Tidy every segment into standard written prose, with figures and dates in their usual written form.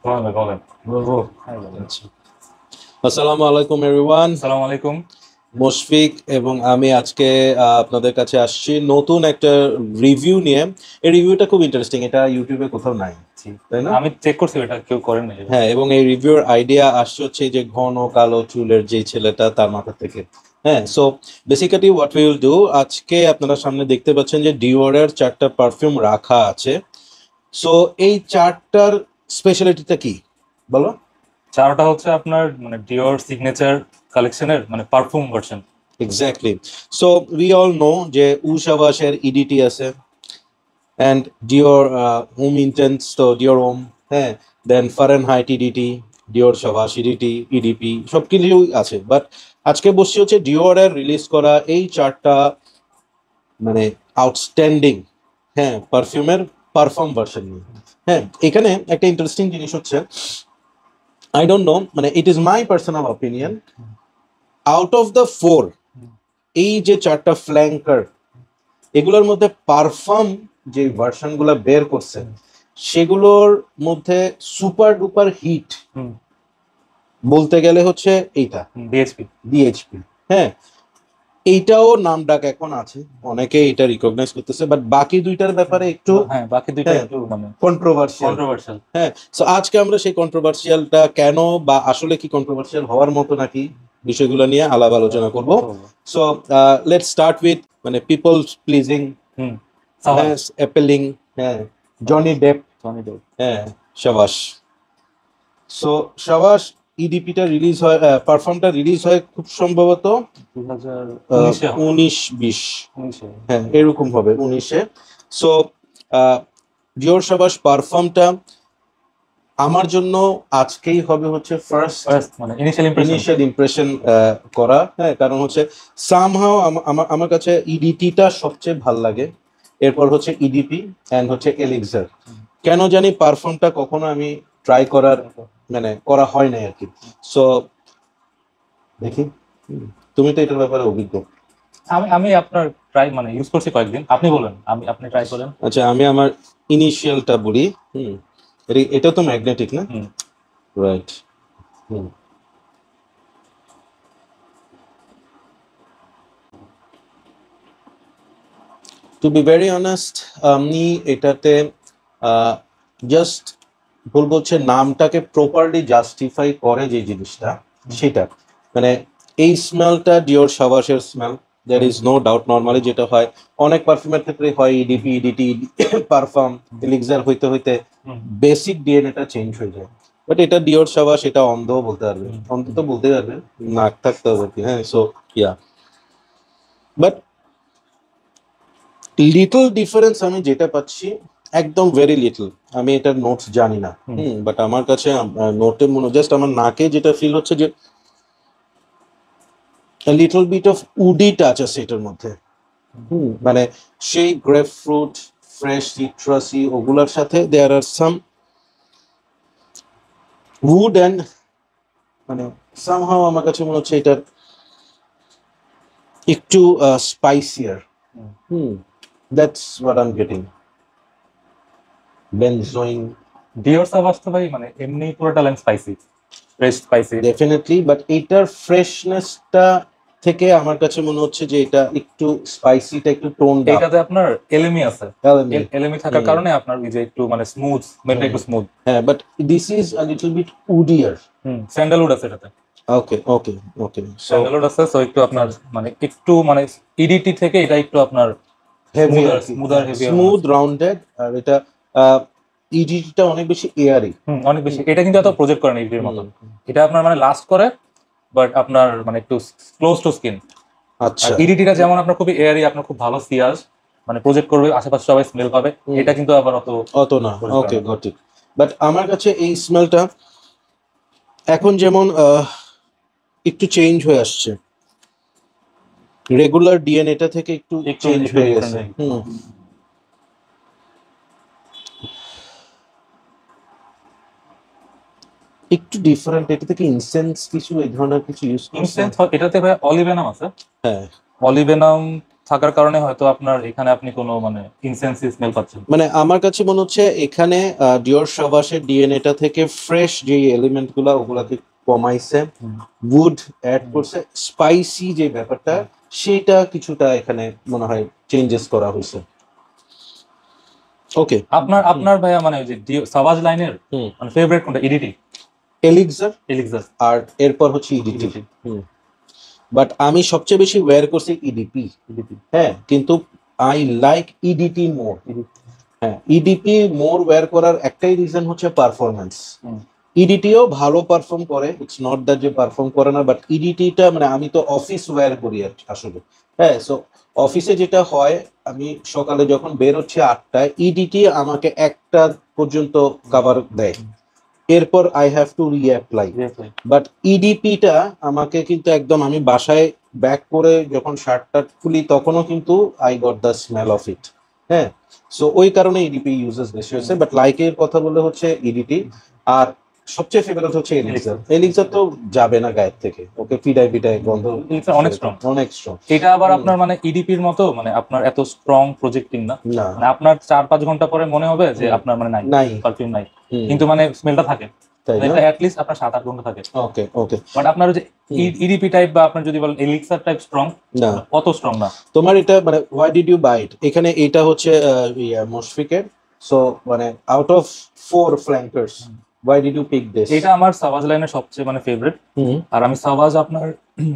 বলেন। বলবো। হ্যাঁ, বলেন। আচ্ছা, আসসালামু আলাইকুম এভরিওয়ান। আসসালামু আলাইকুম। মুশফিক এবং আমি আজকে আপনাদের কাছে আসছি নতুন একটা রিভিউ নিয়ে। এই রিভিউটা খুব ইন্টারেস্টিং, এটা ইউটিউবে কোথাও নাই, জি, তাই না? আমি চেক করছি এটা কেউ করেন নাই এভাবে। হ্যাঁ, এবং এই রিভিউর আইডিয়া আসছে হচ্ছে এই যে ঘন কালো চুলের যে ছেলেটা তার মাথা থেকে। হ্যাঁ, so basically what we will do, আজকে আপনারা সামনে দেখতে পাচ্ছেন যে ডিওরের 4টা পারফিউম রাখা আছে। সো এই 4টার স্পেশালিটিটা কি বলো? চারটা হচ্ছে আপনার মানে ডিওর সিগনেচার কালেকশনের মানে perfume version. Exactly. So we all know যে উষা বাসের ইডিটি আছে, অ্যান্ড ডিওর হোম ইন্টেন্স তো ডিওর হোম। হ্যাঁ, দেন ফারেনহাইট ইডিটি, ডিওর সাবাস ইডিটি, ইডিপি সব কিছুই আছে। বাট আজকে বসছি হচ্ছে ডিওরের রিলিজ করা এই 4টা মানে আউটস্ট্যান্ডিং, হ্যাঁ, পারফিউমের পারফর্ম ভার্সন নিয়ে। হ্যাঁ, এখানে একটা ইন্টারেস্টিং জিনিস হচ্ছে, আই ডোন্ট নো, মানে it is my personal opinion, out of the 4 এই যে 4টা ফ্ল্যাঙ্কার, এগুলোর মধ্যে পারফর্ম যে ভার্সনগুলো বের করছে সেগুলোর মধ্যে সুপার ডুপার হিট বলতে গেলে হচ্ছে এইটা ডিএসপি। ডিএইচপি। হ্যাঁ, এইটাও নাম ডাক এখন আছে, অনেকে এটা রিকগনাইজ করতেছে, বাট বাকি দুইটার ব্যাপারে একটু হ্যাঁ, বাকি দুইটা হ্যাঁ, একটু মানে কন্ট্রোভার্সিয়াল। কন্ট্রোভার্সিয়াল। হ্যাঁ, সো আজকে আমরা সেই কন্ট্রোভার্সিয়ালটা কেন বা আসলে কি কন্ট্রোভার্সিয়াল হওয়ার মতো নাকি বিষয়গুলো নিয়ে আলাপ আলোচনা করব। সো লেটস স্টার্ট উইথ মানে পিপল প্লিজিং, সাবাস। অ্যাপেলিং, হ্যাঁ, জনি ডেপ। Johnny Depp. হ্যাঁ, সাবাস। সো সাবাস ইডিপিটা রিলিজ হয়, পারফর্মটা রিলিজ হয় খুব সম্ভবত 19-20, হ্যাঁ এরকম হবে 19-এ। সো ডিওর সাবাস পারফর্মটা আমার জন্য আজকেই হবে হচ্ছে ফার্স্ট মানে ইনিশিয়াল ইমপ্রেশন করা। হ্যাঁ, কারণ হচ্ছে সামহাও আমার কাছে ইডিটিটা সবচেয়ে ভাল লাগে, এরপর হচ্ছে ইডিপি অ্যান্ড হচ্ছে এলিক্সার। কেন জানি পারফর্মটা কখনো আমি ট্রাই করার মানে করা হয় নাই আর কি। সো দেখি, তুমি তো এটার ব্যাপারে অভিজ্ঞ। আমি আপনার ট্রাই মানে ইউজ করছি কয়েকদিন, আপনি বলেন, আপনি ট্রাই করেন। আচ্ছা, আমি আমার ইনিশিয়ালটা বলি। এটা তো ম্যাগনেটিক না? Right. To be very honest, আমি এটাতে জাস্ট বলবো হচ্ছে নামটাকে প্রপারলি জাস্টিফাই করে যে জিনিসটা সেটা, মানে এই স্মেলটা ডিওর সাবাসের smell, there is no doubt. Normally যেটা হয় অনেক পারফিউমের ক্ষেত্রে হয় ইডিপি ইডিটি পারফিউম এলিক্সার হইতে হইতে বেসিক ডিএনএটা চেঞ্জ হয়ে যায়। বাট এটা ডিওর সাবাস, এটা অন্ধও বলতে পারবে, অন্তত বলতে পারবে, নাক থাকতে হবে আর কি। হ্যাঁ, so yeah, but little difference আমি যেটা পাচ্ছি, একদম ভেরি লিটল, আমি এটার নোটস জানি না, বাট আমার কাছে নোটে মনে জাস্ট আমার নাকে যেটা ফিল হচ্ছে যে little bit of woody touch আছে এটার মধ্যে। মানে সেই গ্রেপ ফ্রুট, ফ্রেশ সিট্রাসি, ওগুলোর সাথে there are some wood and মানে সামহাও আমার কাছে মনে হচ্ছে এটার একটু spicier. That's what I am getting. Benzoin Dior সাবাস তো ভাই মানে এমনি পুরোটা line spicy, fresh spicy definitely, but এটার ফ্রেশনেসটা থেকে আমার কাছে মনে হচ্ছে যে এটা একটু স্পাইসিটা একটু টোন ডাউন। এটাতে আপনার এলএমই আছে, LME এলএমই থাকার কারণে আপনার ওই যে একটু মানে স্মুথ, মেলটা একটু স্মুথ। হ্যাঁ, but this is a little bit woodier. Sandalwood আছে এটাতে। Okay okay okay, so sandalwood আছে, সো একটু আপনার মানে একটু মানে ইডিটি থেকে এটা একটু আপনার heavier, smoother heavier, smooth rounded, আর এটা ইডিটিটা অনেক বেশি এয়ারি। অনেক বেশি। এটা কিন্তু এত প্রজেক্ট করে না ইডির মতো, এটা আপনার মানে লাস্ট করে, বাট আপনার মানে একটু ক্লোজ টু স্কিন। আচ্ছা, ইডিটিটা যেমন আপনার খুবই এয়ারি, আপনার খুব ভালো সিয়াজ মানে প্রজেক্ট করবে, আশেপাশে সবাই স্মেল পাবে, এটা কিন্তু আবার অত না। ওকে, গট ইট। বাট আমার কাছে এই স্মেলটা এখন যেমন একটু চেঞ্জ হয়ে আসছে, রেগুলার ডিএনএটা থেকে একটু চেঞ্জ হয়ে গেছে। একটু ডিফারেন্ট, এটা থেকে ইনসেন্স কিছু এই ধরনের কিছু ইউজ করছেন? ইনসেন্স এটাতে ভাই অলিভেনাম আছে। হ্যাঁ, অলিভেনাম থাকার কারণে হয়তো আপনার এখানে আপনি কোনো মানে ইনসেন্সি স্মেল পাচ্ছেন। মানে আমার কাছে মনে হচ্ছে এখানে ডিওর সাবাসের ডিএনএটা থেকে ফ্রেশ যে এলিমেন্ট গুলা ওগুলাকে কমাইছে, উড অ্যাড করছে, স্পাইসি যে ব্যাপারটা সেটা কিছুটা এখানে মনে হয় চেঞ্জেস করা হয়েছে। ওকে, আপনার ভাইয়া মানে ওই যে সাবাজ লাইনের মানে ফেভারিট কোনটা? ইডিটি, এলিক্সার, এলিক্সার আর এরপর হচ্ছে ইডিটি। বাট আমি সবচেয়ে বেশি ওয়্যার করছি ইডিপি। হ্যাঁ, কিন্তু আই লাইক ইডিটি মোর। হ্যাঁ, ইডিপি মোর ওয়্যার করার একটাই রিজন হচ্ছে পারফরমেন্স। ইডিটিও ভালো পারফর্ম করে, ইটস নট দ্যাট যে পারফর্ম করে না, বাট ইডিটিটা মানে আমি তো অফিস ওয়্যার করি আসলে। হ্যাঁ, সো অফিসে যেটা হয় আমি সকালে যখন বের হচ্ছে 8টায়, ইডিটি আমাকে 1টা পর্যন্ত কভার দেয়, এরপর I have to reapply. But ইডিপিটা আমাকে কিন্তু একদম আমি বাসায় ব্যাক করে যখন শার্টটা খুলি তখনও কিন্তু I got the smell of it. হ্যাঁ, সো ওই কারণে ইডিপি ইউজেস বেশি হয়েছে। বাট লাইকের কথা বললে হচ্ছে ইডিটি, আর সবচেয়ে ফেভারিট হচ্ছে এলিক্সার। এলিক্সার তো যাবে না গায়ের থেকে, ওকে পিটাই পিটাই বন্ধ, অনেক স্ট্রং, অনেক স্ট্রং। এটা আবার আপনার মানে ইডিপির মতো মানে আপনার এত স্ট্রং প্রজেক্টিং না, না মানে আপনার 4-5 ঘন্টা পরে মনে হবে যে আপনার মানে নাই পারফিউম নাই, কিন্তু মানে স্মেলটা থাকে, তাই না? এটা অ্যাট লিস্ট আপনার 7-8 ঘন্টা থাকে। ওকে ওকে, বাট আপনার যে ইডিপি টাইপ বা আপনার যদি বলেন এলিক্সার টাইপ স্ট্রং, না অত স্ট্রং না। তোমার এটা মানে why did you buy it? এখানে এটা হচ্ছে মোশফিকের, সো মানে out of 4 flankers why did you pick this? এটা আমার সাবাজ লাইনের সবচেয়ে মানে ফেভারিট। আর আমি সাবাজ আপনার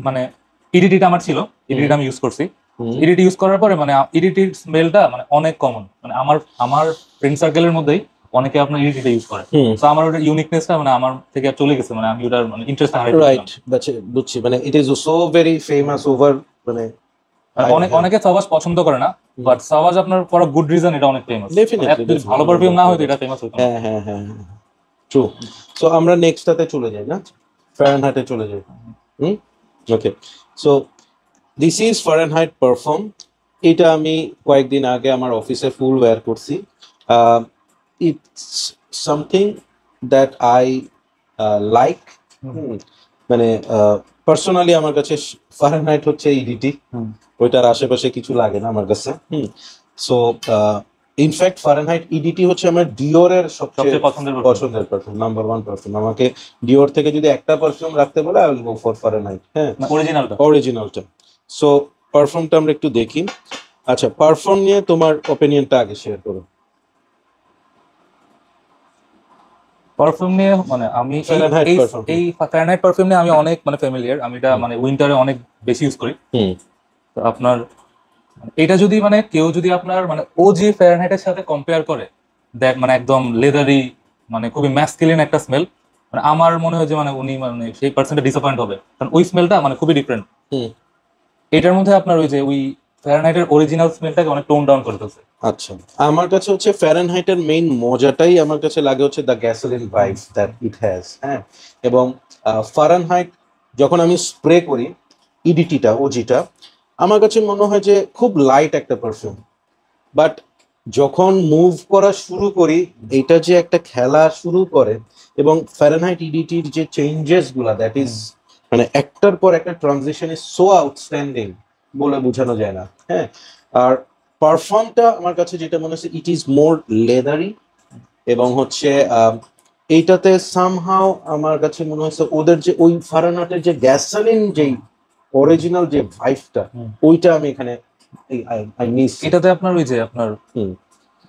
মানে ইডিটিটা আমার ছিল, ইডিটিটা আমি ইউজ করছি। ইডিটি ইউজ করার পরে মানে ইডিটির স্মেলটা মানে অনেক কমন, মানে আমার ফ্রেন্ড সার্কেলের মধ্যেই অনেকে আপনার ইডিটিটা ইউজ করে, তো আমার ওটা ইউনিকনেসটা মানে আমার থেকে চলে গেছে, মানে আমি ওটার মানে ইন্টারেস্ট হারাই ফেললাম। রাইট, বুঝছি, মানে it is so very famous over, মানে অনেকে সাবাজ পছন্দ করে না, বাট সাবাজ আপনার ফর গুড রিজন এটা অনেক ফেমাস। ডেফিনেটলি যদি ভালো পারফিউম না হতো এটা ফেমাস হতো না। হ্যাঁ হ্যাঁ হ্যাঁ, ট্রু। সো আমরা নেক্সটটাতে চলে যাই না, ফারেনহাইটে চলে যাই। Okay, so this is Fahrenheit perfume. এটা আমি কয়েকদিন আগে আমার অফিসে ফুল ওয়্যার করছি। It's something that I like. মানে পার্সোনালি আমার কাছে ফারেনহাইট হচ্ছে ইডিটি, ওইটার আশেপাশে কিছু লাগে না আমার কাছে। সো ইনফ্যাক্ট ফারেনহাইট ইডিটি হচ্ছে আমার ডিওরের সবচেয়ে পছন্দের পারফিউম, নাম্বার 1 পারফিউম। আমাকে ডিওর থেকে যদি একটা পারফিউম রাখতে বলে I will go for Fahrenheit. হ্যাঁ, অরিজিনালটা। সো পারফিউমটা আমরা একটু দেখি। আচ্ছা, পারফিউম নিয়ে তোমার অপিনিয়নটা আগে শেয়ার করো। পারফিউম নিয়ে মানে আমি এই ফারেনহাইট পারফিউম নিয়ে আমি অনেক মানে ফ্যামিলিয়ার, আমি এটা মানে উইন্টারে অনেক বেশি ইউজ করি। তো আপনার এটা যদি মানে কেউ যদি আপনার মানে ওজি ফারেনহাইটের সাথে কম্পেয়ার করে দেখ, মানে একদম লেদারি মানে খুবই ম্যাসকুলিন একটা স্মেল, মানে আমার মনে হয় যে মানে উনি মানে সেই পার্সনটা ডিসঅ্যাপয়েন্ট হবে, কারণ ওই স্মেলটা মানে খুবই ডিফারেন্ট। এটার মধ্যে আপনার ওই যে ওই ফারেনহাইটের অরিজিনাল স্মেলটাকে অনেক টোন ডাউন করে দিয়েছে। আচ্ছা, আমার কাছে হচ্ছে ফারেনহাইটের মেইন মজাটাই আমার কাছে লাগে হচ্ছে the gasoline vibes that it has. হ্যাঁ, এবং ফারেনহাইট যখন আমি স্প্রে করি ইডিটিটা ওজিটা, আমার কাছে মনে হয় যে খুব লাইট একটা পারফিউম, বাট যখন মুভ করা শুরু করি এটা যে একটা খেলা শুরু করে, এবং ফারেনহাইট ইডিটির যে চেঞ্জেস গুলা দ্যাট ইজ মানে একটার পর একটা ট্রানজিশন ইজ সো আউটস্ট্যান্ডিং বলে বোঝানো যায় না। হ্যাঁ, আর পারফর্মটা আমার কাছে যেটা মনে হচ্ছে ইট ইজ মোর লেদারি, এবং হচ্ছে এইটাতে সামহাও আমার কাছে মনে হচ্ছে ওদের যে ওই ফারেনহাইটের যে গ্যাসোলিন যেই অরিজিনাল যে ভাইবটা ওইটা আমি এখানে আই মিস। এটাতে আপনার ওই যে আপনার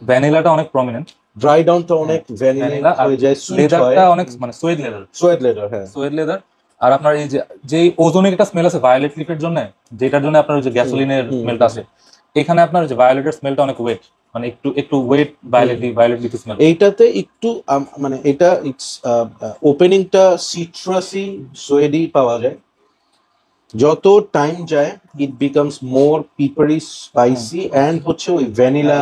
ভ্যানিলাটা অনেক প্রমিনেন্ট, ড্রাই ডাউনটা অনেক ভ্যানিলা হয়ে যায়, লেদারটা অনেক মানে সুয়েড লেদার, হ্যাঁ সুয়েড লেদার। আর আপনার এই যে ওজোনিক একটা স্মেল আছে ভায়োলেট লিফের জন্য, যেটার জন্য আপনার ওই যে গ্যাসোলিনের স্মেলটা আছে, এখানে আপনার যে ভায়োলেটের স্মেলটা অনেক ওয়েট, মানে একটু ওয়েট ভায়োলেট লিফ স্মেল। এইটাতে একটু মানে এটা ইটস ওপেনিংটা সিট্রাসি সুয়েডি পাওয়া যায়, যত টাইম যায় it becomes more peppery spicy, and হচ্ছে ওই ভ্যানিলা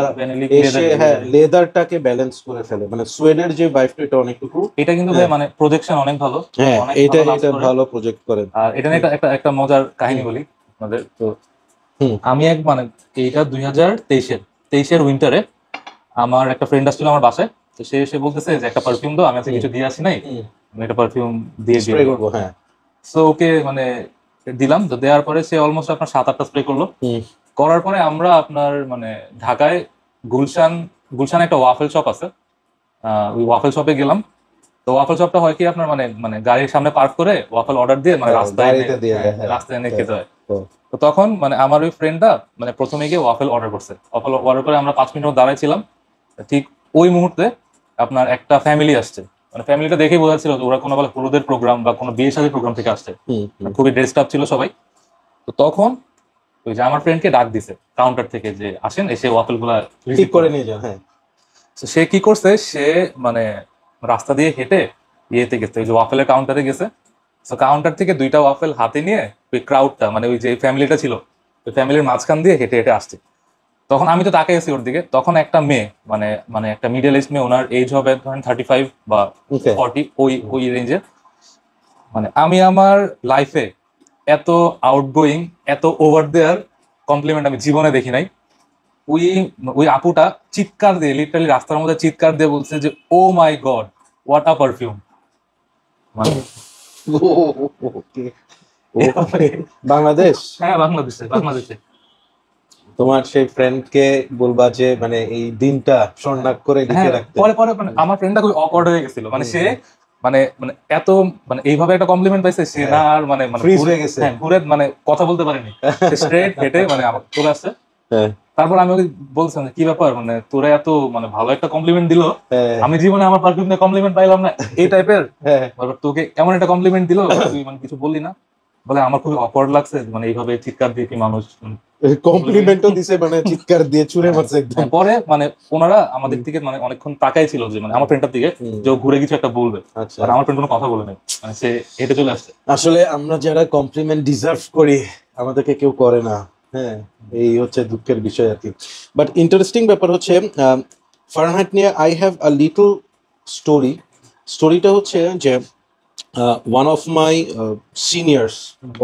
এসে হ্যাঁ লেদারটাকে ব্যালেন্স করে ফেলে, মানে সুয়েডের যে ভাইবটা এটা অনেকটুকু। এটা কিন্তু মানে প্রজেকশন অনেক ভালো, হ্যাঁ এটা ভালো প্রজেক্ট করে। আর এটা নিয়ে একটা মজার কাহিনী বলি আমাদের। তো আমি এক মানে এইটা 2023-এর উইন্টারে আমার একটা ফ্রেন্ড আসছিল আমার বাসায়, তো সে এসে বলতেছে যে একটা পারফিউম দাও, আমি আজকে কিছু দিয়ে আসি নাই, আমি একটা পারফিউম দিয়ে স্প্রে করব। হ্যাঁ, সো ওকে মানে দিলাম, তো দেওয়ার পরে সে অলমোস্ট আপনার 7-8টা স্প্রে করলো, করার পরে আমরা আপনার মানে ঢাকায় গুলশান একটা ওয়াফেল শপ আছে, ওই ওয়াফেল শপে গেলাম। তো ওয়াফেল শপটা হয় কি আপনার মানে মানে গাড়ির সামনে পার্ক করে ওয়াফেল অর্ডার দিয়ে মানে রাস্তায় এনে খেতে হয়। তো তখন মানে আমার ওই ফ্রেন্ডটা মানে প্রথমে গিয়ে ওয়াফেল অর্ডার করছে, ওয়াফেল অর্ডার করে আমরা 5 মিনিট দাঁড়াইছিলাম। ঠিক ওই মুহূর্তে আপনার একটা ফ্যামিলি আসছে, মানে ফ্যামিলিটা দেখেই বোঝা ছিল যে ওরা কোনো বলে হলুদের প্রোগ্রাম বা কোনো বিয়ে শাদীর প্রোগ্রাম থেকে আসছে, খুবই ড্রেসড আপ ছিল সবাই। তো তখন ওই যে আমার ফ্রেন্ডকে ডাক দিছে কাউন্টার থেকে যে আসেন এসে ওয়াফেল গুলা ঠিক করে নিয়ে যান। হ্যাঁ, তো সে কি করছে, সে মানে রাস্তা দিয়ে হেঁটে ইয়েতে গেছে, ওই যে ওয়াফেলের কাউন্টারে গেছে। তো কাউন্টার থেকে 2টা ওয়াফেল হাতে নিয়ে ওই ক্রাউডটা মানে ওই যে ফ্যামিলিটা ছিল ওই ফ্যামিলির মাঝখান দিয়ে হেঁটে হেঁটে আসছে। তখন আমি তো তাকে গেছি ওর দিকে, তখন একটা মেয়ে মানে মানে একটা মিডল এজ মেয়ে, ওনার এজ হবে ধরেন 35 বা 40 ওই ওই রেঞ্জে। মানে আমি আমার লাইফে এত আউটগোয়িং এত ওভার দেয়ার কমপ্লিমেন্ট আমি জীবনে দেখি নাই। ওই ওই আপুটা চিৎকার দিয়ে লিটারালি রাস্তার মধ্যে চিৎকার দিয়ে বলছে যে ও মাই গড হোয়াট আ পারফিউম। মানে বাংলাদেশ? হ্যাঁ বাংলাদেশে। তোমার সেই ফ্রেন্ডকে বলবা যে মানে এই দিনটা স্বর্ণাক করে লিখে রাখতে। পরে পরে মানে আমার ফ্রেন্ডটা খুব অকওয়ার্ড হয়ে গেছিল, মানে সে মানে মানে এত মানে এইভাবে একটা কমপ্লিমেন্ট পাইছে সে না আর মানে মানে ফ্রিজ হয়ে গেছে, ঘুরে মানে কথা বলতে পারেনি, স্ট্রেট হেঁটে মানে আমার চলে আসছে। তারপর আমি ওকে বলছিলাম কি ব্যাপার মানে তোরা এত মানে ভালো একটা কমপ্লিমেন্ট দিল, আমি জীবনে আমার পারফিউম নিয়ে কমপ্লিমেন্ট পাইলাম না এই টাইপের, তোকে এমন একটা কমপ্লিমেন্ট দিল তুই মানে কিছু বললি না। বলে আমার খুবই অকওয়ার্ড লাগছে মানে এইভাবে চিৎকার দিয়ে কি মানুষ কমপ্লিমেন্টও দিছে মানে চিৎকার দিয়ে ছুঁড়ে মারছে একদম। পরে মানে ওনারা আমাদের দিকে মানে অনেকক্ষণ তাকাই ছিল যে মানে আমার ফ্রেন্ডটার দিকে যে ঘুরে কিছু একটা বলবে, আর আমার ফ্রেন্ড কোনো কথা বলে নাই, মানে সে হেঁটে চলে আসছে। আসলে আমরা যারা কমপ্লিমেন্ট ডিজার্ভ করি আমাদেরকে কেউ করে না, হ্যাঁ এই হচ্ছে দুঃখের বিষয় আর কি। বাট ইন্টারেস্টিং ব্যাপার হচ্ছে ফারেনহাইট নিয়ে আই হ্যাভ আ লিটল স্টোরিটা হচ্ছে যে one of my seniors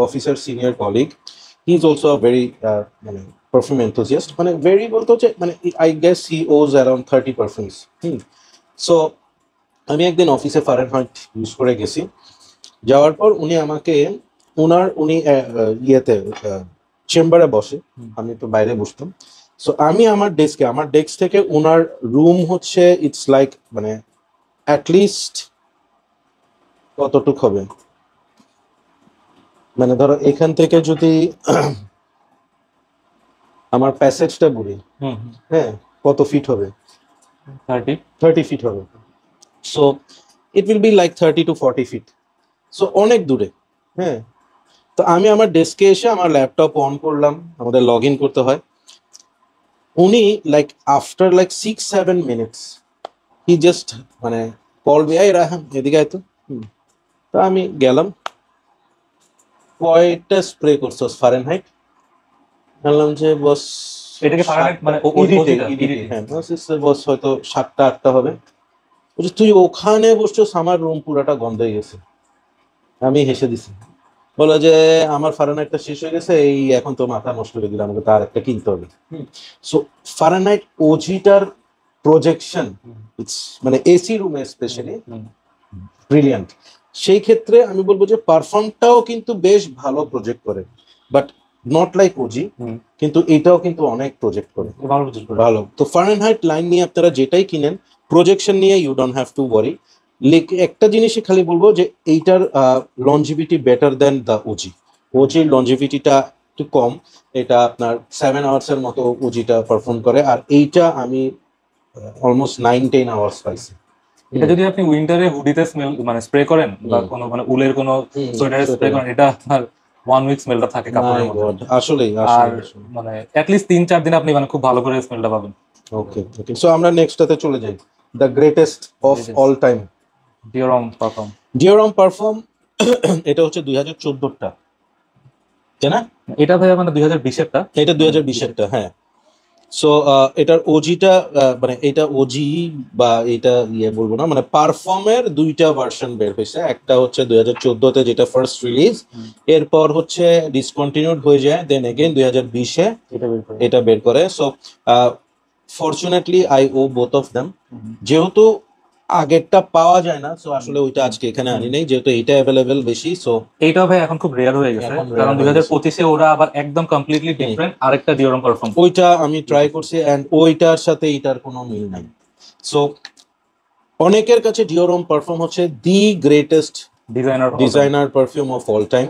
officer senior colleague, he is also a very মানে পারফিউম এনথুজিয়াস্ট, মানে ভেরি বলতে হচ্ছে মানে I guess he owns around 30 perfumes. সো আমি একদিন অফিসে ফারেনহাইট ইউজ করে গেছি, যাওয়ার পর উনি আমাকে উনি ইয়েতে চেম্বারে বসে, আমি তো বাইরে বসতাম। সো আমি আমার ডেস্ক থেকে ওনার রুম হচ্ছে ইটস লাইক মানে অ্যাটলিস্ট কতটুক হবে মানে ধরো এখান থেকে যদি আমার প্যাসেজটা বলি, হ্যাঁ কত ফিট হবে, 30 ফিট হবে। So it will be like 30 to 40 feet, so অনেক দূরে। হ্যাঁ, তো আমি আমার ডেস্কে এসে আমার ল্যাপটপ অন করলাম, আমাদের লগ ইন করতে হয়। উনি like after like 6-7 minutes he just মানে কল এই রাহান এদিকে আয় তো। তো আমি গেলাম, কয়টা স্প্রে করছস ফারেনহাইট? বললাম যে বস এটাকে ফারেনহাইট মানে হ্যাঁ বস হয়তো 7টা-8টা হবে। বলছে তুই ওখানে বসছস, আমার রুম পুরাটা গন্ধ হয়ে গেছে। আমি হেসে দিছি, বলো যে আমার ফারেনহাইটটা শেষ হয়ে গেছে, এই এখন তো মাথা নষ্ট হয়ে দিল, আমাকে তার একটা কিনতে হবে। সো ফারেনহাইট ওজিটার প্রজেকশন ইটস মানে এসি রুমে স্পেশালি ব্রিলিয়ান্ট। সেই ক্ষেত্রে আমি বলবো যে পারফর্মটাও কিন্তু বেশ ভালো প্রজেক্ট করে, বাট নট লাইক ওজি, কিন্তু এটাও কিন্তু অনেক প্রজেক্ট করে ভালো। তো ফারেনহাইট লাইন নিয়ে আপনারা যেটাই কিনেন প্রজেকশন নিয়ে you don't have to worry. একটা জিনিসই খালি বলবো যে এইটার লঞ্জিভিটি বেটার দেন দ্য ওজির লঞ্জিভিটিটা একটু কম, এটা আপনার 7 আওয়ার্সের মতো ওজিটা পারফর্ম করে, আর এইটা আমি অলমোস্ট 9-10 আওয়ার্স পাইছি। এটা যদি আপনি উইন্টারে হুডিতে স্মেল মানে স্প্রে করেন বা কোনো মানে উলের কোনো সোয়েটারে স্প্রে করেন, এটা আপনার 1 উইক স্মেলটা থাকে কাপড়ের মধ্যে। আসলেই আর মানে অ্যাট লিস্ট 3-4 দিন আপনি মানে খুব ভালো করে স্মেলটা পাবেন। ওকে সো আমরা নেক্সটটাতে চলে যাই, the greatest of all time Dior Homme perfume. এটা হচ্ছে 2014টা, তাই না? এটা ভাইয়া মানে 2020এরটা, এটা 2020এরটা। হ্যাঁ, সো এটার ওজিটা মানে এটা ওজি বা এটা ইয়ে বলবো না, মানে পারফর্মের 2টা ভার্সন বের হয়েছে। একটা হচ্ছে 2014তে যেটা ফার্স্ট রিলিজ, এরপর হচ্ছে ডিসকন্টিনিউড হয়ে যায়, দেন এগেইন 2020-এ এটা বের করে। সো ফরচুনেটলি আই ও বোথ অফ দেম, যেহেতু আগেরটা পাওয়া যায় না, সো আসলে ওইটা আজকে এখানে আনি নাই, যেহেতু এটা অ্যাভেলেবেল বেশি। সো এইটাও ভাই এখন খুব রেয়ার হয়ে গেছে, এখন কারণ rare হয়ে গেছে। 2025-এ ওরা আবার একদম কমপ্লিটলি ডিফারেন্ট আরেকটা ডিওরাম পারফিউম। ওইটা আমি ট্রাই করছি, এন্ড ওইটার সাথে এটার কোনো মিল নাই। সো অনেকের কাছে ডিওরম পারফিউম হচ্ছে the greatest designer perfume of all time,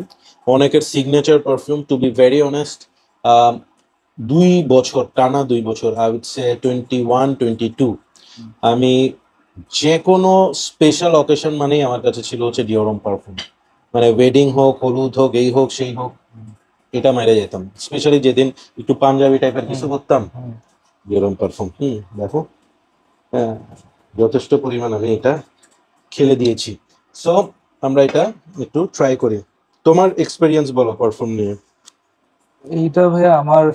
অনেকের signature perfume. To be very honest, 2 বছর টানা 2 বছর, আই উড সে 21-22, আমি যে কোনো স্পেশাল অকেশন মানেই আমার কাছে ছিল হচ্ছে ডিওরম পারফিউম। মানে ওয়েডিং হোক, হলুদ হোক, এই হোক সেই হোক, এটা মেরে যেতাম। স্পেশালি যেদিন একটু পাঞ্জাবি টাইপের কিছু করতাম, ডিওরম পারফিউম। দেখো, হ্যাঁ, যথেষ্ট পরিমাণ আমি এটা খেলে দিয়েছি। সো আমরা এটা একটু ট্রাই করি। তোমার এক্সপেরিয়েন্স বলো পারফিউম নিয়ে। এইটা ভাইয়া আমার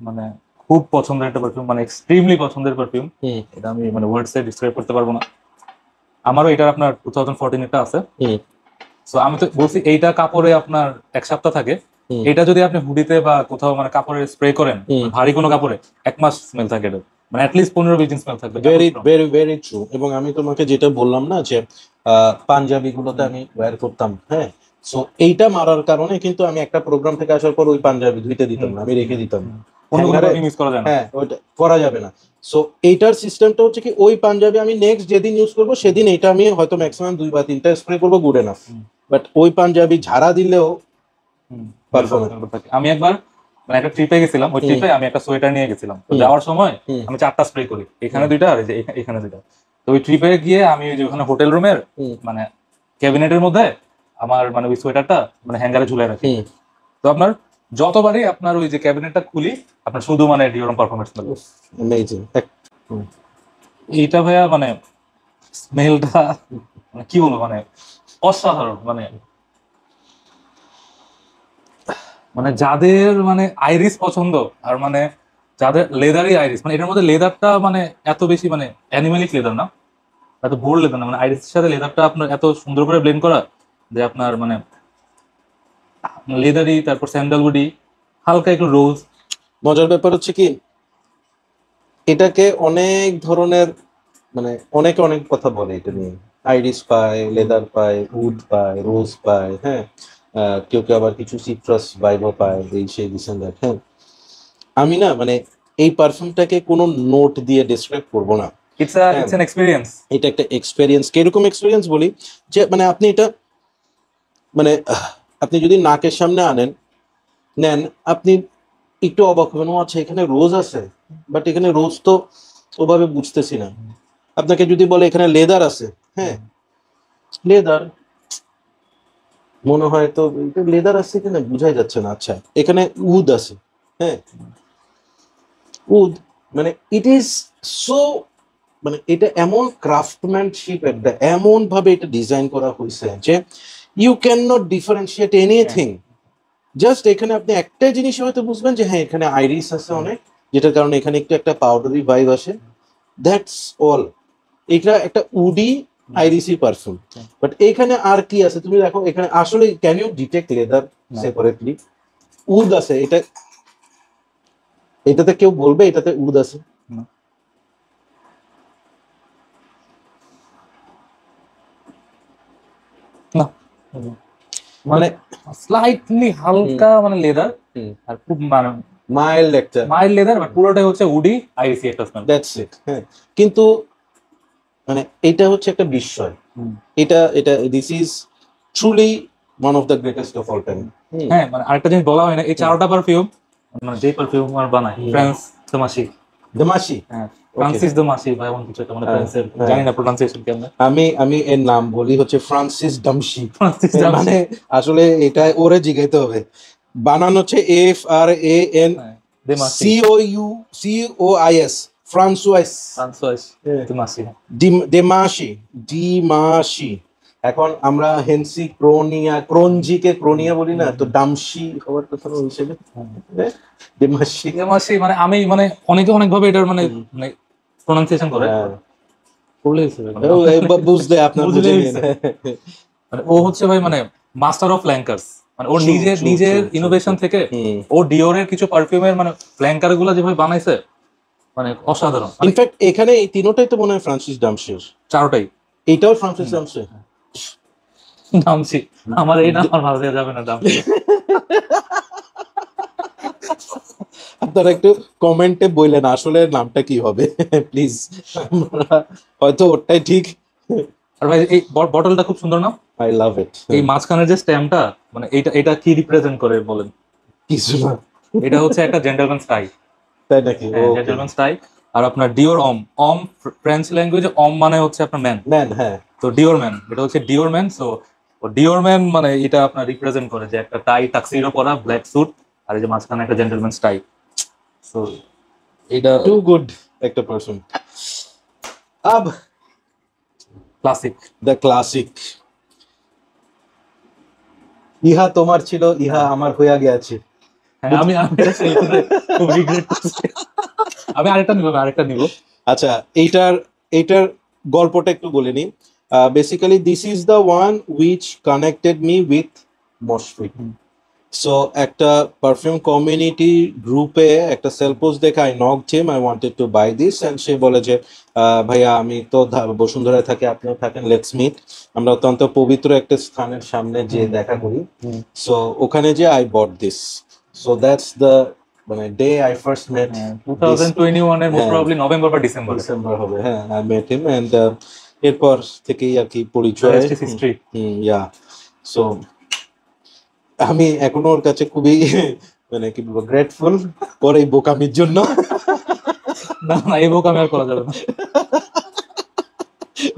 মানে খুব পছন্দের একটা পারফিউম, মানে এক্সট্রিমলি পছন্দের পারফিউম। এটা আমি মানে ওয়ার্ডস এ ডিসক্রাইব করতে পারবো না। আমারও এটা আপনার 2014 এটা আছে। সো আমি তো বলছি এইটা কাপড়ে আপনার 1 সপ্তাহ থাকে। এটা যদি আপনি হুডিতে বা কোথাও মানে কাপড়ে স্প্রে করেন, ভারী কোনো কাপড়ে 1 মাস স্মেল থাকে এটা, মানে অ্যাটলিস্ট 15-20 দিন স্মেল থাকবে। Very very very true. এবং আমি তোমাকে যেটা বললাম না যে পাঞ্জাবি গুলোতে আমি ওয়্যার করতাম, হ্যাঁ, সো এইটা মারার কারণে কিন্তু আমি একটা প্রোগ্রাম থেকে আসার পর ওই পাঞ্জাবি ধুইতে দিতাম না, আমি রেখে দিতাম। ইউজ করা যায় না, হ্যাঁ, ওইটা করা যাবে না। সো এইটার সিস্টেমটা হচ্ছে কি, ওই পাঞ্জাবি আমি নেক্সট যেদিন ইউজ করবো সেদিন এটা আমি হয়তো ম্যাক্সিমাম 2 বা 3টা স্প্রে করবো, গুড এনাফ। বাট ওই পাঞ্জাবি ঝাড়া দিলেও পারফরমেন্স। আমি একবার মানে একটা ট্রিপে গেছিলাম, ওই ট্রিপে আমি একটা সোয়েটার নিয়ে গেছিলাম। তো যাওয়ার সময় আমি 4টা স্প্রে করি, এখানে 2টা আর এই যে এখানে 2টা। তো ওই ট্রিপে গিয়ে আমি ওই যে ওখানে হোটেল রুমের মানে ক্যাবিনেটের মধ্যে আমার মানে ওই সোয়েটারটা মানে হ্যাঙ্গারে ঝুলাই রাখি। তো আপনার যতবারই আপনার ওই যে ক্যাবিনেটটা খুলি, আপনার শুধু মানে ডিওরম পারফরমেন্স স্মেল। অ্যামেজিং। এইটা ভাইয়া মানে স্মেলটা মানে কি বলবো, মানে অসাধারণ। মানে মানে যাদের মানে আইরিস পছন্দ, আর মানে যাদের লেদারই আইরিস, মানে এটার মধ্যে লেদারটা মানে এত বেশি মানে অ্যানিমালিক লেদার না, এত বোল্ড লেদার না, মানে আইরিসের সাথে লেদারটা আপনার এত সুন্দর করে ব্লেন্ড করা যে আপনার মানে লেদারি, তারপর স্যান্ডালউডি, হালকা একটু রোজ। মজার ব্যাপার হচ্ছে কি, এটাকে অনেক ধরনের মানে অনেকে অনেক কথা বলে এটা নিয়ে। আইরিস পায়, লেদার পায়, উড পায়, রোজ পায়, হ্যাঁ, কেউ কেউ আবার কিছু সিট্রাস ভাইবও পায়, এই সেই ডিসেন্ডার। হ্যাঁ, আমি না মানে এই পারফিউমটাকে কোনো নোট দিয়ে ডিসক্রাইব করবো না। It's an experience. এটা একটা এক্সপেরিয়েন্স। কিরকম এক্সপেরিয়েন্স বলি, যে মানে আপনি এটা মানে আপনি যদি নাকের সামনে নেন, আপনি একটু অবাক হবেন, ও আচ্ছা এখানে রোজ আছে, বাট এখানে রোজ তো ওভাবে বুঝতেছি না। আপনাকে যদি বলে এখানে লেদার আছে, হ্যাঁ, লেদার মনে হয় তো লেদার আছে কিনা বুঝাই যাচ্ছে না। আচ্ছা এখানে উড আছে, হ্যাঁ, উড মানে ইট ইজ সো, মানে এটা এমন ক্রাফটম্যানশিপ, একটা এমন ভাবে এটা ডিজাইন করা হয়েছে যে you can not differentiate anything. Just এখানে আপনি একটাই জিনিস হয়তো বুঝবেন যে হ্যাঁ এখানে আইরিস আছে অনেক, যেটার কারণে এখানে একটু একটা পাউডারি ভাইব আসে, দ্যাটস অল। এটা একটা উডি আইরিসি পারফিউম। বাট এখানে আর কি আছে তুমি দেখো, এখানে আসলে can you detect leather separately? Wood আছে, এটাতে কেউ বলবে এটাতে উড আছে? না, মানে স্লাইটলি হালকা মানে লেদার, আর খুব মানে মাইল্ড লেদার, বাট পুরোটাই হচ্ছে উডি আইরিসি একটা স্মেল। That's it. হ্যাঁ, কিন্তু মানে এটা হচ্ছে একটা বিস্ময়। এটা this is truly one of the greatest of all time. হ্যাঁ, মানে আরেকটা জিনিস বলা হয় না, এই 4টা পারফিউম মানে যে পারফিউম আর বানায় ফ্রান্স দমাসি, হ্যাঁ ফ্রান্সিস দমাসি বা এমন কিছু একটা, মানে ফ্রান্সের জানি না প্রোনাউন্সিয়েশন কেমন। আমি এর নাম বলি হচ্ছে ফ্রান্সিস ডামশি। মানে আসলে এটা ওরে জিগাইতে হবে। বানানো হচ্ছে FRANCOUCOIS, ফ্রান্সোয়াইস ডিমাশি। এখন আমরা হেনসি ক্রোনজিকে ক্রোনিয়া বলি না, তো ডামশি হওয়ার কথা হিসেবে ডিমাশি। মানে আমি মানে অনেকে অনেক ভাবে এটার মানে প্রোনাউন্সিয়েশন করে বুঝলে আপনার বুঝে নিন। মানে ও হচ্ছে ভাই মানে মাস্টার অফ ফ্ল্যাঙ্কার্স, মানে ওর নিজের ইনোভেশন থেকে ও ডিওরের কিছু পারফিউমের মানে ফ্ল্যাঙ্কার গুলো যেভাবে বানাইছে মানে অসাধারণ। ইনফ্যাক্ট এখানে এই তিনটাই তো মনে হয় ফ্রান্সিস ডামশির, 4টাই এটাও ফ্রান্সিস নামছে? নামছি, আমার এই নাম আর ভালো দেওয়া যাবে না দাম। আপনারা একটু কমেন্টে বললেন আসলে নামটা কি হবে প্লিজ, হয়তো ওটাই ঠিক। আর ভাই এই বটলটা খুব সুন্দর না? আই লাভ ইট। এই মাঝখানের যে স্ট্যাম্পটা, মানে এটা এটা কি রিপ্রেজেন্ট করে বলেন? কিছু না, এটা হচ্ছে একটা জেন্টলম্যান স্টাই। তাই নাকি? হ্যাঁ, জেন্টলম্যান স্টাই। আর আপনার ডিওর অম, অম ফ্রেঞ্চ ল্যাঙ্গুয়েজে অম মানে হচ্ছে আপনার ম্যান, ম্যান, হ্যাঁ। তো ডিওর ম্যান, এটা হচ্ছে ডিওর ম্যান। সো ডিওর ম্যান মানে এটা আপনার রিপ্রেজেন্ট করে যে একটা টাই টাক্সিডো পরা, ব্ল্যাক স্যুট, আর এই যে মাঝখানে একটা জেন্টলম্যান স্টাই। সো এটা টু গুড একটা পারফিউম। আব ক্লাসিক। The classic. ইহা তোমার ছিল, ইহা আমার হইয়া গিয়াছে। হ্যাঁ, আমি আমি এটা sell করে খুব রিগ্রেট করছি। আমি আরেকটা নিব। আচ্ছা, এইটার এইটার গল্পটা একটু বলে নিই। Basically this is the one which connected me with Mushfiq. So একটা পারফিউম কমিউনিটি গ্রুপে একটা সেল পোস্ট দেখে I knocked him, I wanted to buy this, and সে বলে যে ভাইয়া আমি তো বসুন্ধরায় থাকি, আপনিও থাকেন, লেটস মিট। আমরা অত্যন্ত পবিত্র একটা স্থানের সামনে যে দেখা করি। সো ওখানে যে I bought this. So that's the মানে ডে আই ফার্স্ট মেট। 2021 এর মোস্ট হ্যাঁ। প্রবাবলি নভেম্বর বা ডিসেম্বর। ডিসেম্বর হবে, হ্যাঁ। আই মেট হিম, এন্ড এরপর থেকেই আর কি পরিচয়। হিস্ট্রি। ইয়া। সো আমি এখনো ওর কাছে খুবই মানে কি বলবো, গ্রেটফুল ওর এই বোকামির জন্য। না না, এই বুক আমি আর করা যাবে না।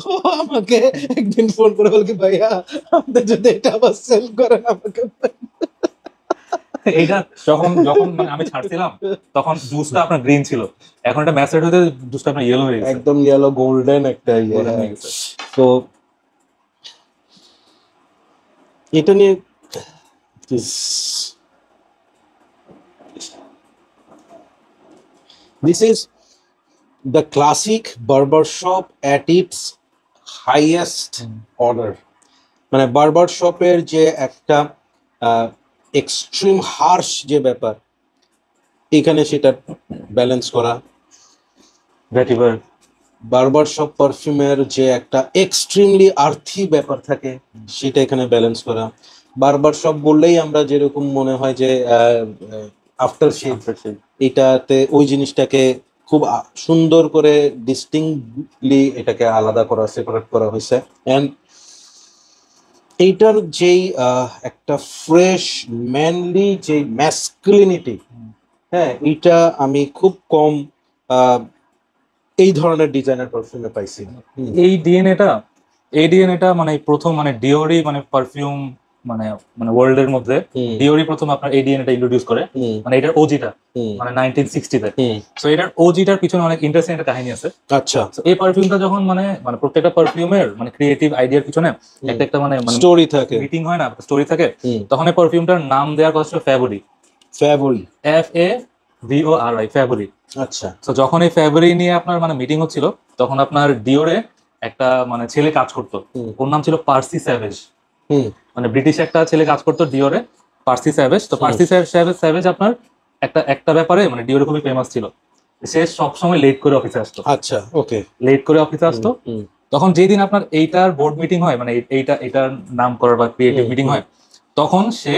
ও আমাকে একদিন ফোন করে বল কি ভাইয়া আপনি যদি এটা আবার সেল করেন আমাকে। এইটা যখন যখন মানে আমি ছাড়ছিলাম তখন জুসটা আপনার গ্রিন ছিল, এখন এটা ম্যাচেড হতে জুসটা আপনার ইয়েলো হয়ে গেছে। একদম ইয়েলো গোল্ডেন একটা ইয়ে। Golden হয়ে গেছে। তো এটা নিয়ে this is the classic barbershop at its highest order. মানে বারবার শপের যে একটা এক্সট্রিম হার্শ যে ব্যাপার, এখানে সেটা ব্যালেন্স করা। ভেটিভার বারবার শপ পারফিউমের যে একটা এক্সট্রিমলি আর্থি ব্যাপার থাকে, সেটা এখানে ব্যালেন্স করা। বারবার শপ বললেই আমরা যেরকম মনে হয় যে আফটার শেভ, এটাতে ওই জিনিসটাকে খুব সুন্দর করে ডিস্টিংক্টলি এটাকে আলাদা করা, সেপারেট করা হয়েছে। অ্যান্ড এইটার যেই একটা ফ্রেশ ম্যানলি যে ম্যাসকুলিনিটি, হ্যাঁ, এটা আমি খুব কম এই ধরনের ডিজাইনার পারফিউমে পাইছি। এই ডিএনএটা মানে প্রথম মানে ডিওরি মানে পারফিউম মানে মানে ওয়ার্ল্ড এর মধ্যে ডিওরি প্রথম আপনার এই ডিএনএটা ইন্ট্রোডিউস করে, মানে এটার ওজিটা মানে 1960 তে। সো এটার ওজিটার পিছনে অনেক ইন্টারেস্টিং একটা কাহিনী আছে। আচ্ছা। এই পারফিউমটা যখন মানে মানে প্রত্যেকটা পারফিউমের মানে ক্রিয়েটিভ আইডিয়ার পিছনে একটা একটা মানে স্টোরি থাকে, মিটিং হয় না, স্টোরি থাকে। তখন এই পারফিউমটার নাম দেওয়ার কথা ছিল ফেব্রুয়ারি। ফেব্রুয়ারি, FAVORI, ফেব্রুয়ারি। আচ্ছা। তো যখন এই ফেব্রুয়ারি নিয়ে আপনার মানে মিটিং হচ্ছিল, তখন আপনার ডিওরে একটা মানে ছেলে কাজ করতো, ওর নাম ছিল পার্সি স্যাভেজ। মানে ব্রিটিশ একটা ছেলে কাজ করতো ডিওরে, পার্সি স্যাভেজ। তো পার্সি স্যাভেজ আপনার একটা একটা ব্যাপারে মানে ডিওরে খুবই ফেমাস ছিল, সে সবসময় লেট করে অফিসে আসতো। আচ্ছা, ওকে। লেট করে অফিসে আসতো। তখন যেই দিন আপনার এইটার বোর্ড মিটিং হয়, মানে এইটার নাম করার বা ক্রিয়েটিভ মিটিং হয়, তখন সে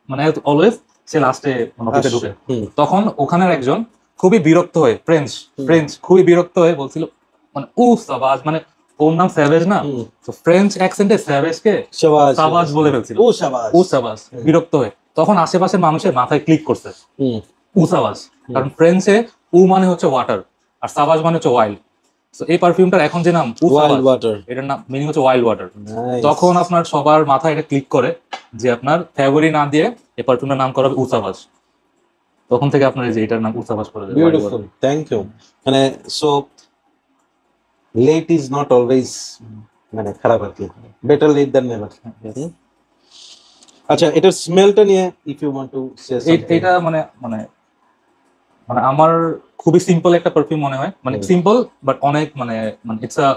মানে অলওয়েজ সে লাস্টে অফিসে ঢুকে। তখন ওখানের একজন খুবই বিরক্ত হয়ে ফ্রেঞ্চ খুবই বিরক্ত হয়ে বলছিল মানে সাবাজ, মানে ওর নাম স্যাভেজ না, তো ফ্রেঞ্চ অ্যাকসেন্টে স্যাভেজকে সাবাজ বলে ফেলছিল, সাবাজ। বিরক্ত হয়ে তখন আশেপাশের মানুষের মাথায় ক্লিক করছে সাবাজ, কারণ ফ্রেঞ্চে মানে হচ্ছে ওয়াটার আর সাবাজ মানে হচ্ছে ওয়াইল্ড। তো এই পারফিউমটার এখন যে নাম ওয়াইল্ড ওয়াটার, এটার নাম মিনিং হচ্ছে ওয়াইল্ড ওয়াটার। তখন আপনার সবার মাথায় এটা ক্লিক করে যে আপনার ফেব্রুয়ারি না দিয়ে এই পারফিউমটার নাম করা হবে সাবাজ। তখন থেকে আপনার এই যে এটার নাম সাবাজ করে দেয়। Beautiful, thank you. মানে so late is not always মানে খারাপ আর কি, বেটার লেট দ্যান নেভার। আচ্ছা, এটার স্মেলটা নিয়ে if you want to say something. এটা মানে মানে মানে আমার খুবই সিম্পল একটা পারফিউম মনে হয়, মানে সিম্পল বাট অনেক মানে মানে ইটস আ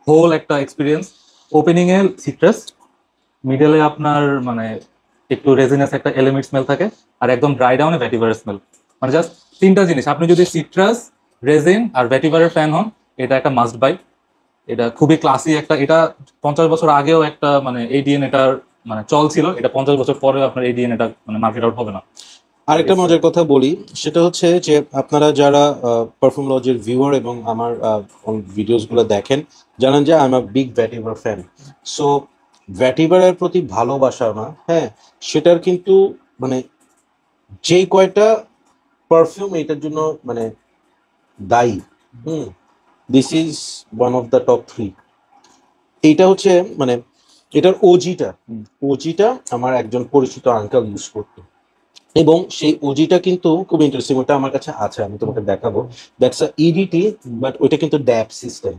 হোল একটা এক্সপিরিয়েন্স। ওপেনিং এ সিট্রাস, মিডলে আপনার মানে একটু রেজিনাস একটা এলিমেন্ট স্মেল থাকে, আর একদম ড্রাই ডাউনে ভেটিভারের স্মেল। মানে জাস্ট তিনটা জিনিস, আপনি যদি সিট্রাস, রেজিন আর ভেটিভারের ফ্যান হন, এটা একটা মাস্ট বাই। এটা খুবই ক্লাসি একটা, এটা 50 বছর আগেও একটা মানে এডিএন এটার মানে চল ছিল, এটা 50 বছর পরে আপনার এডিএন এটা মানে মার্কেট আউট হবে না। আরেকটা মজার কথা বলি, সেটা হচ্ছে যে আপনারা যারা পারফিউম লজের ভিউয়ার এবং আমার ভিডিওস গুলো দেখেন, জানেন যে I am a big vetiver fan. So ভ্যাটিভারের প্রতি ভালোবাসা না, হ্যাঁ, সেটার কিন্তু মানে যে কয়টা পারফিউম এটার জন্য মানে দায়ী, this is one of the top 3। এইটা হচ্ছে মানে এটার ওজিটা আমার একজন পরিচিত আঙ্কেল ইউজ করতো, এবং সেই ওজিটা কিন্তু খুব ইন্টারেস্টিং, ওটা আমার কাছে আছে, আমি তোমাকে দেখাবো। দ্যাটস আ ইডিটি, বাট ওইটা কিন্তু dab system,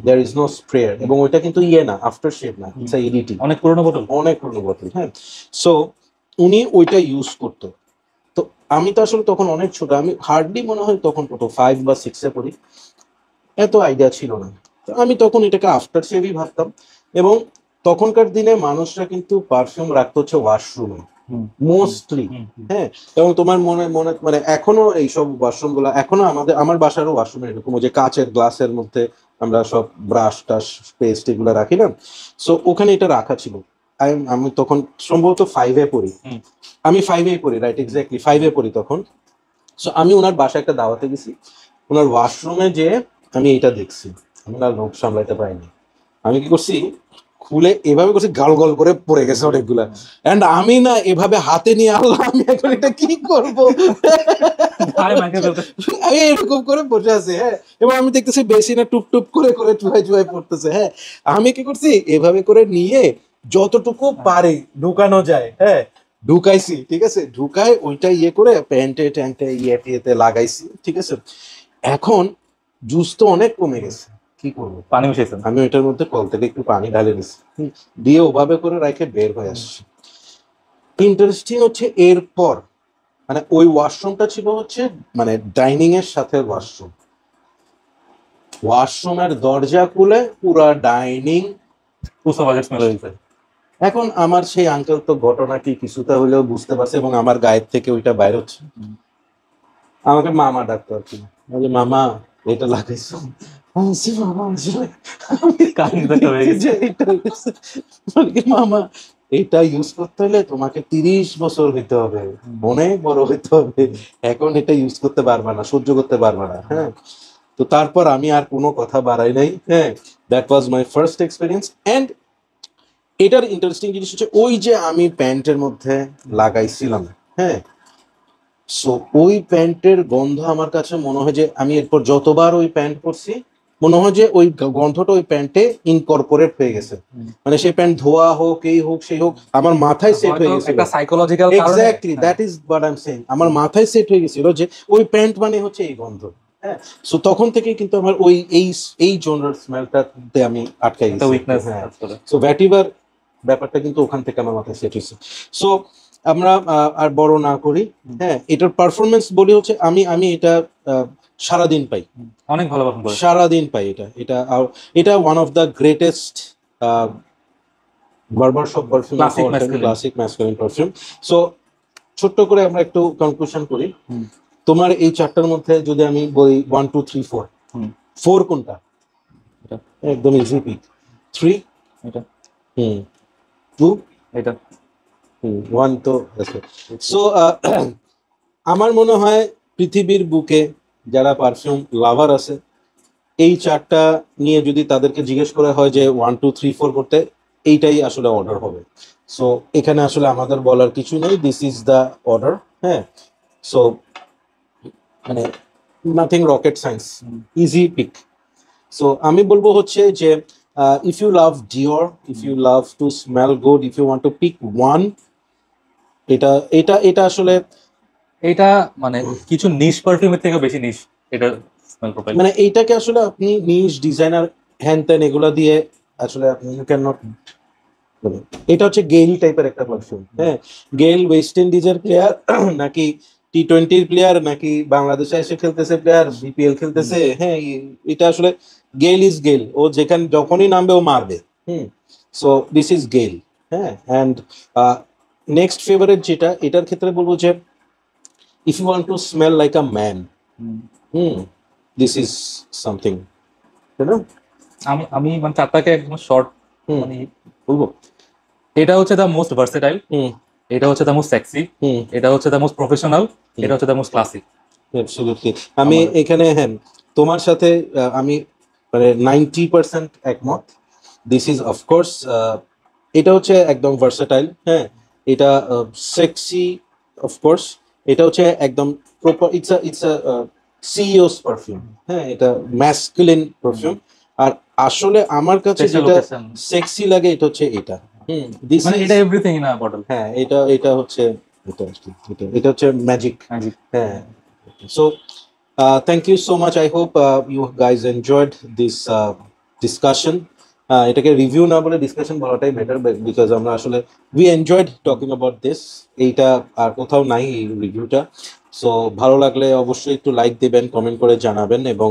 there is no sprayer, এবং ওইটা কিন্তু ইয়ে না, আফটার শেভ না, ইটস আ ইডিটি, অনেক পুরোনো বোতল। অনেক পুরনো বোতল। হ্যাঁ, সো উনি ওইটা ইউজ করতো। তো আমি তো আসলে তখন অনেক ছোট, আমি হার্ডলি মনে হয় তখন কত 5 বা 6-এ পড়ি, এত আইডিয়া ছিল না। তো আমি তখন এটাকে আফটার শেভই ভাবতাম, এবং তখনকার দিনে মানুষরা কিন্তু পারফিউম রাখতো হচ্ছে ওয়াশরুমে মোস্টলি। হ্যাঁ, এবং তোমার মনে মনে মানে এখনো এইসব ওয়াশরুম গুলা এখনো আমার বাসারও ওয়াশরুম এরকম, যে কাচের গ্লাসের মধ্যে আমরা সব ব্রাশ টাশ পেস্ট এগুলো রাখি না, সো ওখানে এটা রাখা ছিল। আমি তখন সম্ভবত 5-এ পড়ি, আমি 5-এই পড়ি, রাইট, এক্স্যাক্টলি 5-এ পড়ি তখন। সো আমি ওনার বাসায় একটা দাওয়াতে গেছি, ওনার ওয়াশরুমে যে আমি এটা দেখছি, আমি না লোক সামলাইতে পারিনি, আমি কি করছি, খুলে এভাবে করছি, গাল গল করে পড়ে গেছে অনেকগুলা, এন্ড আমি না এভাবে হাতে নিয়ে আল্লাহ আমি এখন এটা কি করব, আমি এরকম করে বসে আছি। হ্যাঁ, এবং আমি দেখতেছি বেসিনে টুপ টুপ করে করে চুহাই চুহাই পড়তেছে। হ্যাঁ, আমি কি করছি, এভাবে করে নিয়ে যতটুকু পারি ঢুকানো যায়, হ্যাঁ, ঢুকাইছি, ঠিক আছে, ঢুকাই ওইটা ইয়ে করে প্যান্টে ট্যান্টে ইয়েতে লাগাইছি, ঠিক আছে। এখন জুস তো অনেক কমে গেছে, কি করবো, পানি মিশাইছেন? আমি ওইটার মধ্যে কল থেকে একটু পানি ঢালে নিছি, দিয়ে ওভাবে করে রেখে বের হয়ে আসছি। ইন্টারেস্টিং হচ্ছে এরপর মানে ওই ওয়াশরুমটা ছিল হচ্ছে মানে ডাইনিং এর সাথে ওয়াশরুমের দরজা খুলে পুরা ডাইনিং স্মেল হয়েছে। এখন আমার সেই আঙ্কেল তো ঘটনা কি কিছুটা হলেও বুঝতে পারছে, এবং আমার গায়ের থেকে ওইটা বাইর হচ্ছে, আমাকে মামা ডাকতো আর কি, বলে, মামা এটা লাগাইছো, আমি বলছি, মামা আসলে মামা এটা ইউজ করতে হলে তোমাকে 30 বছর হইতে হবে, অনেক বড় হইতে হবে, এখন এটা ইউজ করতে পারবা না, সহ্য করতে পারবা না। হ্যাঁ, তো তারপর আমি আর কোনো কথা বাড়াই নাই। হ্যাঁ, that was my first experience. And এটার ইন্টারেস্টিং জিনিস হচ্ছে ওই যে আমি প্যান্টের মধ্যে লাগাইছিলাম, হ্যাঁ, সো ওই প্যান্টের গন্ধ আমার কাছে মনে হয় যে আমি এরপর যতবার ওই প্যান্ট পরছি, মনে হয় যে ওই গন্ধটা ওই প্যান্টে ইনকর্পোরেট হয়ে গেছে, মানে সেই প্যান্ট ধোয়া হোক এই হোক সেই হোক, আমার মাথায় সেট হয়ে গেছে, একটা সাইকোলজিক্যাল কারণে। Exactly, that is what I am saying, আমার মাথায় সেট হয়ে গেছিল যে ওই প্যান্ট মানে হচ্ছে এই গন্ধ। হ্যাঁ, সো তখন থেকে কিন্তু আমার ওই এই জনরাল স্মেলটাতে আমি আটকে গেছি, উইকনেস। সো ভ্যাটিভার ব্যাপারটা কিন্তু ওখান থেকে আমার মাথায় সেট হয়েছে। সো আমরা আর বড় না করি, হ্যাঁ, এটার পারফরমেন্স বলি হচ্ছে আমি এটা সারাদিন পাই, অনেক ভালো পারফর্ম করে, সারাদিন পাই এটা ওয়ান অফ দ্য গ্রেটেস্ট বারবার shop perfume, classic masculine perfume. So ছোট্ট করে আমরা একটু কনক্লুশন করি, তোমার এই চারটার মধ্যে যদি আমি বলি 1 2 3 4, 4 কোনটা? একদম ইজি পিক। 3 এটা, 2 এটা, 1 তো আছে। সো আমার মনে হয় পৃথিবীর বুকে যারা পারফিউম লাভার আছে, এই চারটা নিয়ে যদি তাদেরকে জিজ্ঞেস করা হয় যে 1 2 3 4 করতে, এইটাই আসলে অর্ডার হবে। সো এখানে আসলে আমাদের বলার কিছু নেই, দিস ইজ দ্য অর্ডার। হ্যাঁ, সো মানে nothing rocket science, easy pick. So আমি বলবো হচ্ছে যে if you love Dior, if you love to smell good, if you want to pick one, এটা এটা এটা আসলে এটা মানে কিছু নিশ পারফিউমের থেকে বেশি নিশ এটা স্মেল প্রোফাইল, মানে এইটাকে আসলে আপনি নিশ ডিজাইনার হ্যান ত্যান এগুলা দিয়ে আসলে আপনি ইউ ক্যান নট, এটা হচ্ছে গেইল টাইপের একটা পারফিউম। হ্যাঁ, গেইল ওয়েস্ট ইন্ডিজের প্লেয়ার নাকি টি-20 প্লেয়ার, নাকি বাংলাদেশে এসে খেলতেছে প্লেয়ার, বিপিএল খেলতেছে, হ্যাঁ, এটা আসলে গেইল ইজ গেইল, ও যেখানে যখনই নামবে ও মারবে। So this is Gayle. হ্যাঁ, অ্যান্ড নেক্সট ফেভারিট যেটা, এটার ক্ষেত্রে বলবো যে if you want to smell like a man, this is something, তাই না? আমি আমি মানে চারটাকে একদম শর্ট হুম। মানে বলবো, এটা হচ্ছে দ্য মোস্ট ভার্সেটাইল, হুম। এটা হচ্ছে দ্য মোস্ট সেক্সি, হুম। এটা হচ্ছে দ্য মোস্ট প্রফেশনাল, এটা হচ্ছে দ্য মোস্ট ক্লাসিক। অ্যাবসলিউটলি। আমি আমার এখানে হ্যাঁ তোমার সাথে আমি মানে 90% একমত। দিস ইজ অফকোর্স এটা হচ্ছে একদম ভার্সেটাইল, হ্যাঁ এটা সেক্সি অফকোর্স, এটা হচ্ছে একদম proper, it's a CEO's perfume, হ্যাঁ এটা ম্যাসকুলিন পারফিউম। আর আসলে আমার কাছে স্পেশাল যেটা ওকেশন, সেক্সি লাগে এটা হচ্ছে এটা। দিস মানে ইজ, এটা এভরিথিং ইন আ বটল। হ্যাঁ এটা এটা হচ্ছে এটা আর কি, এটা হচ্ছে ম্যাজিক। ম্যাজিক। হ্যাঁ। So, thank you so much. I hope you guys enjoyed this discussion. এটাকে রিভিউ না বলে ডিসকাশন বলাটাই বেটার, বিকজ আমরা আসলে we enjoyed talking about this. এইটা আর কোথাও নাই এই রিভিউটা। সো ভালো লাগলে অবশ্যই একটু লাইক দিবেন, কমেন্ট করে জানাবেন, এবং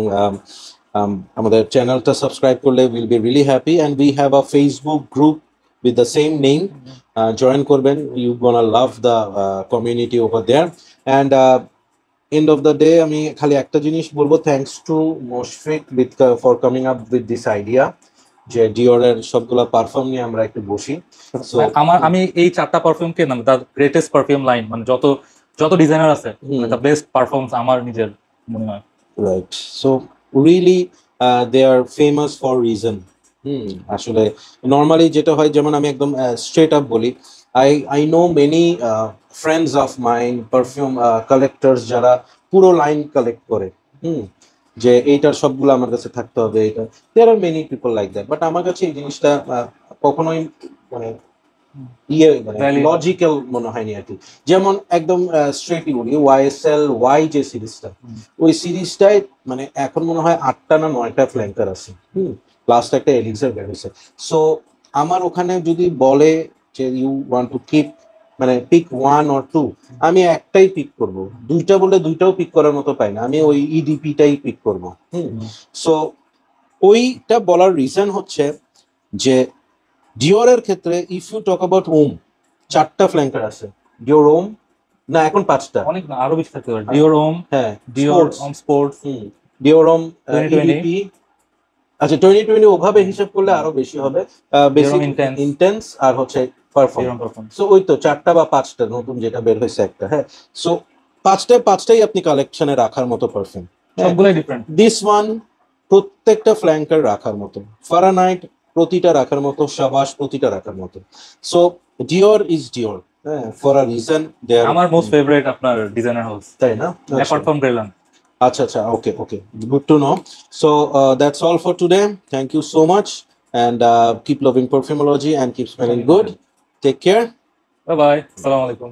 আমাদের চ্যানেলটা সাবস্ক্রাইব করলে will be really happy. And we have a Facebook group with the same name. Join করবেন, you gonna love the community over there. And end of the day আমি খালি একটা জিনিস বলবো, thanks to Mushfiq with for coming up with this idea যে ডিওরের সবগুলা perform নিয়ে আমরা একটু বসি। সো আমি এই চারটা পারফিউমকে না দ্য গ্রেটেস্ট পারফিউম লাইন, মানে যত যত ডিজাইনার আছে দ্য বেস্ট পারফর্মস আমার নিজের মনে হয়। Right, so really they are famous for reason. আসলে নর্মালি যেটা হয়, যেমন আমি একদম স্ট্রেট আপ বলি, I know many friends of mine perfume collectors যারা পুরো লাইন কালেক্ট করে, যে এইটার সবগুলো আমার কাছে থাকতে হবে, এটা there are many people like that. But আমার কাছে এই জিনিসটা কখনোই মানে ইয়ে মানে Valid. লজিক্যাল মনে হয়নি আর কি। যেমন একদম স্ট্রেটলি বলি, ওয়াইএসএল ওয়াই যে সিরিজটা, ওই সিরিজটায় মানে এখন মনে হয় 8টা না 9টা ফ্ল্যাঙ্কার আছে, লাস্ট একটা এলিক্সার বের হয়েছে। সো আমার ওখানে যদি বলে যে ইউ ওয়ান্ট টু কিপ মানে পিক 1 or 2, আমি একটাই পিক করব। দুইটা বললে দুইটাও পিক করার মতো পাই না, আমি ওই ইডিপিটাই পিক করব। সো ওইটা বলার রিজন হচ্ছে যে ডিওরের ক্ষেত্রে ইফ ইউ টক অ্যাবাউট ওম, 4টা ফ্ল্যাঙ্কার আছে। ডিওর ওম, না এখন 5টা, অনেক না, আরো বেশি থাকতে পারে। ডিওর ওম, হ্যাঁ ডিওর ওম স্পোর্টস, ডিওর ওম 2020, ইডিপি। আচ্ছা 2020 ওভাবে হিসাব করলে আরো বেশি হবে, বেশি Intense, ইন্টেন্স আর হচ্ছে পারফর্ম। ডিওর পারফর্ম। সো ওই তো 4টা বা 5টা নতুন যেটা বের হয়েছে একটা, হ্যাঁ। সো পাঁচটাই আপনি কালেকশনে রাখার মতো পারফিউম, সবগুলাই ডিফারেন্ট। দিস ওয়ান প্রত্যেকটা ফ্ল্যাঙ্কার রাখার মতো, ফারানাইট প্রতিটা রাখার মতো, সাবাস প্রতিটা রাখার মতো। সো ডিওর ইজ ডিওর, হ্যাঁ, ফর আ রিজন। আমার মোস্ট ফেভারিট আপনার ডিজাইনার হাউস, তাই না? Apart from Guerlain. আচ্ছা আচ্ছা, okay okay, good to know. So that's all for today. Thank you so much, and keep loving perfumology and keep smelling good. Take care. Bye bye, আসসালামু আলাইকুম।